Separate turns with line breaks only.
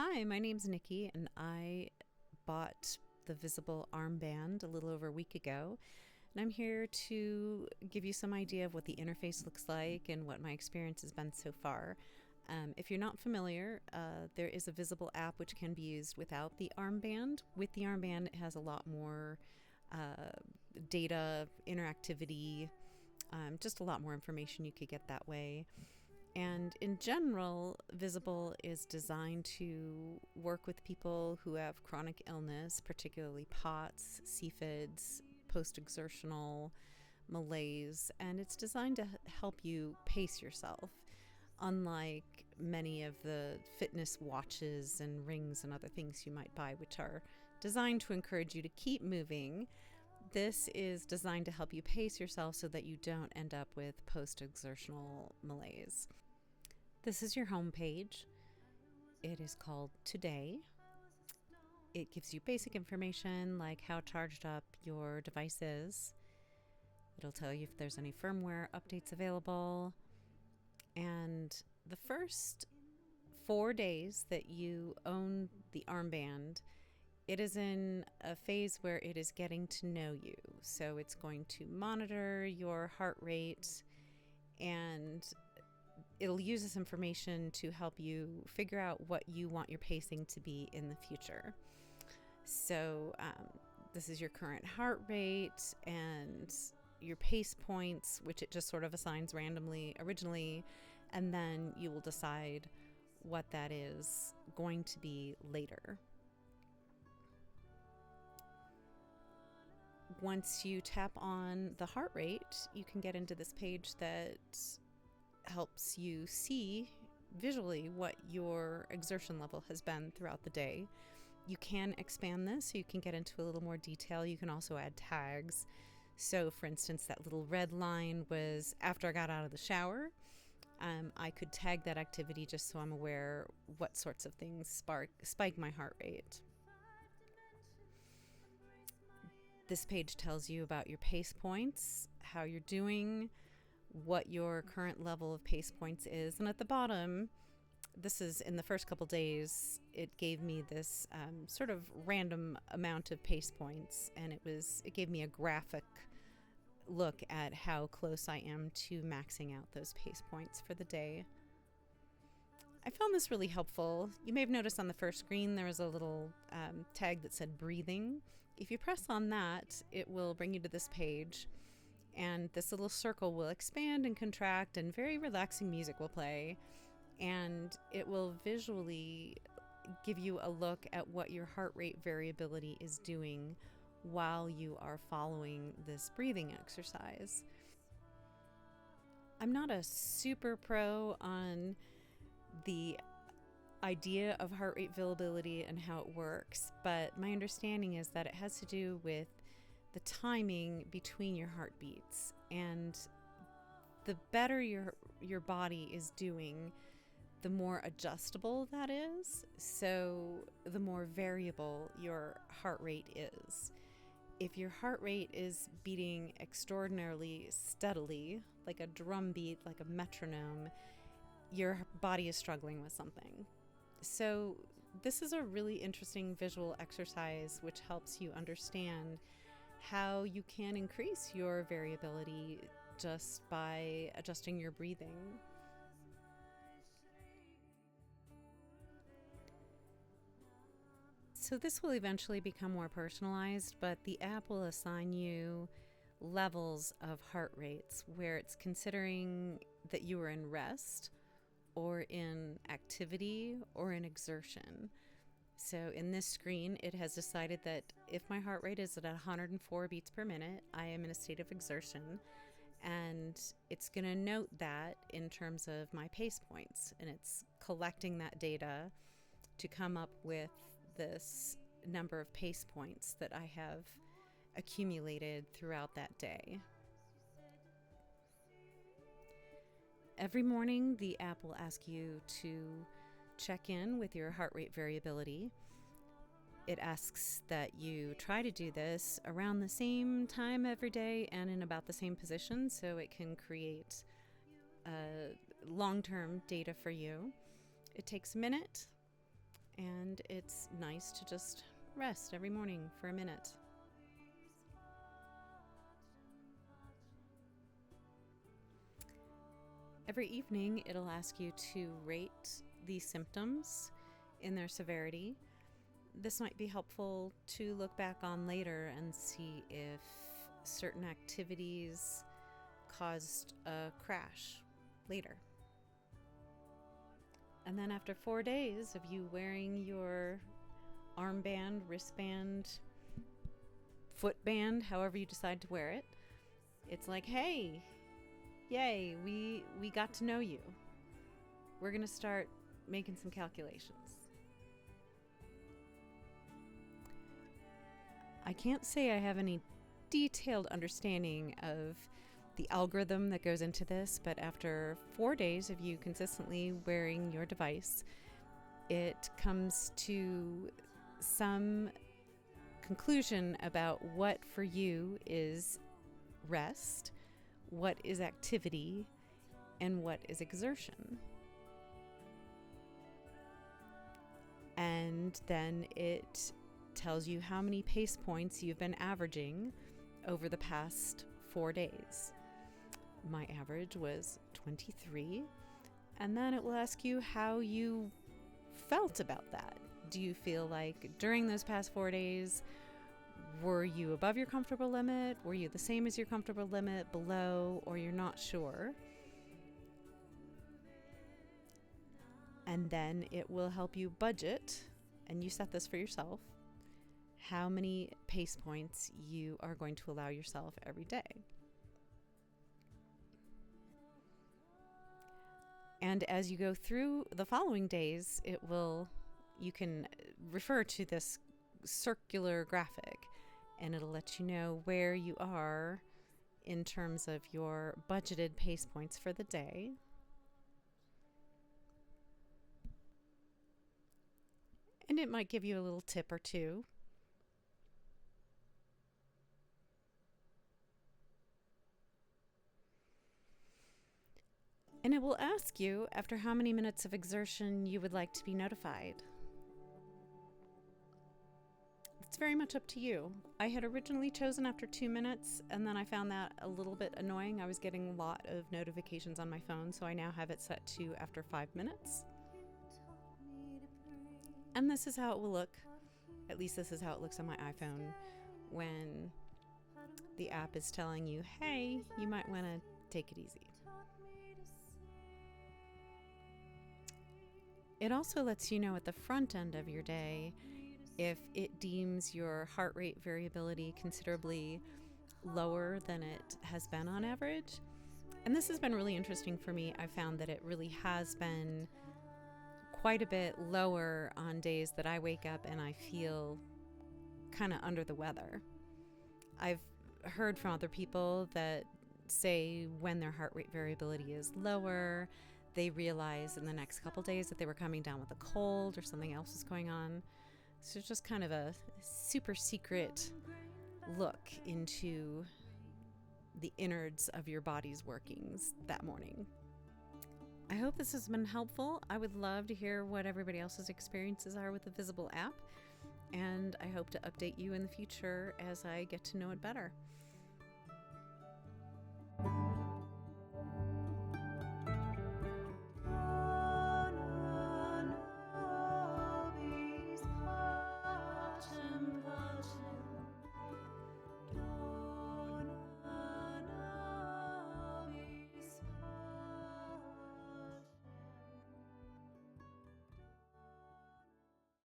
Hi, my name's Nikki, and I bought the Visible armband a little over a week ago. And I'm here to give you some idea of what the interface looks like and what my experience has been so far. If you're not familiar, there is a Visible app which can be used without the armband. With the armband, it has a lot more data, interactivity, just a lot more information you could get that way. And in general, Visible is designed to work with people who have chronic illness, particularly POTS, CFIDs, post-exertional malaise, and it's designed to help you pace yourself. Unlike many of the fitness watches and rings and other things you might buy, which are designed to encourage you to keep moving, this is designed to help you pace yourself so that you don't end up with post-exertional malaise. This is your home page. It is called Today. It gives you basic information like how charged up your device is. It'll tell you if there's any firmware updates available. And the first 4 days that you own the armband, it is in a phase where it is getting to know you. So it's going to monitor your heart rate, and it'll use this information to help you figure out what you want your pacing to be in the future. So this is your current heart rate and your pace points, which it just sort of assigns randomly originally, and then you will decide what that is going to be later. Once you tap on the heart rate, you can get into this page that helps you see visually what your exertion level has been throughout the day. You can expand this so you can get into a little more detail. You can also add tags. So for instance, that little red line was after I got out of the shower. I could tag that activity just so I'm aware what sorts of things spike my heart rate. This page tells you about your pace points, how you're doing, what your current level of pace points is. And at the bottom, this is in the first couple days, it gave me this sort of random amount of pace points, and it gave me a graphic look at how close I am to maxing out those pace points for the day. I found this really helpful. You may have noticed on the first screen there was a little tag that said breathing. If you press on that, it will bring you to this page, and this little circle will expand and contract, and very relaxing music will play, and it will visually give you a look at what your heart rate variability is doing while you are following this breathing exercise. I'm not a super pro on the idea of heart rate variability and how it works, but my understanding is that it has to do with the timing between your heartbeats, and the better your body is doing, the more adjustable that is, so the more variable your heart rate is. If your heart rate is beating extraordinarily steadily, like a drum beat, like a metronome, your body is struggling with something. So this is a really interesting visual exercise which helps you understand how you can increase your variability just by adjusting your breathing. So this will eventually become more personalized, but the app will assign you levels of heart rates where it's considering that you are in rest or in activity or in exertion. So in this screen, it has decided that if my heart rate is at 104 beats per minute, I am in a state of exertion, and it's going to note that in terms of my pace points, and it's collecting that data to come up with this number of pace points that I have accumulated throughout that day. Every morning, the app will ask you to check in with your heart rate variability. It asks that you try to do this around the same time every day and in about the same position, so it can create long-term data for you. It takes a minute, and it's nice to just rest every morning for a minute. Every evening, it'll ask you to rate these symptoms in their severity. This might be helpful to look back on later and see if certain activities caused a crash later. And then after 4 days of you wearing your armband, wristband, footband, however you decide to wear it, it's like, hey, yay, we got to know you. We're going to start making some calculations. I can't say I have any detailed understanding of the algorithm that goes into this, but after 4 days of you consistently wearing your device, it comes to some conclusion about what for you is rest, what is activity, and what is exertion. And then it tells you how many pace points you've been averaging over the past 4 days. My average was 23, and then it will ask you how you felt about that. Do you feel like during those past 4 days, were you above your comfortable limit? Were you the same as your comfortable limit, below, or you're not sure? And then it will help you budget, and you set this for yourself, how many pace points you are going to allow yourself every day. And as you go through the following days, you can refer to this circular graphic, and it'll let you know where you are in terms of your budgeted pace points for the day. And it might give you a little tip or two. And it will ask you after how many minutes of exertion you would like to be notified. It's very much up to you. I had originally chosen after 2 minutes, and then I found that a little bit annoying. I was getting a lot of notifications on my phone, so I now have it set to after 5 minutes. And this is how it will look. At least this is how it looks on my iPhone when the app is telling you, hey, you might want to take it easy. It also lets you know at the front end of your day if it deems your heart rate variability considerably lower than it has been on average. And this has been really interesting for me. I found that it really has been quite a bit lower on days that I wake up and I feel kind of under the weather. I've heard from other people that say when their heart rate variability is lower, they realize in the next couple days that they were coming down with a cold or something else is going on. So it's just kind of a super secret look into the innards of your body's workings that morning. I hope this has been helpful. I would love to hear what everybody else's experiences are with the Visible app, and I hope to update you in the future as I get to know it better.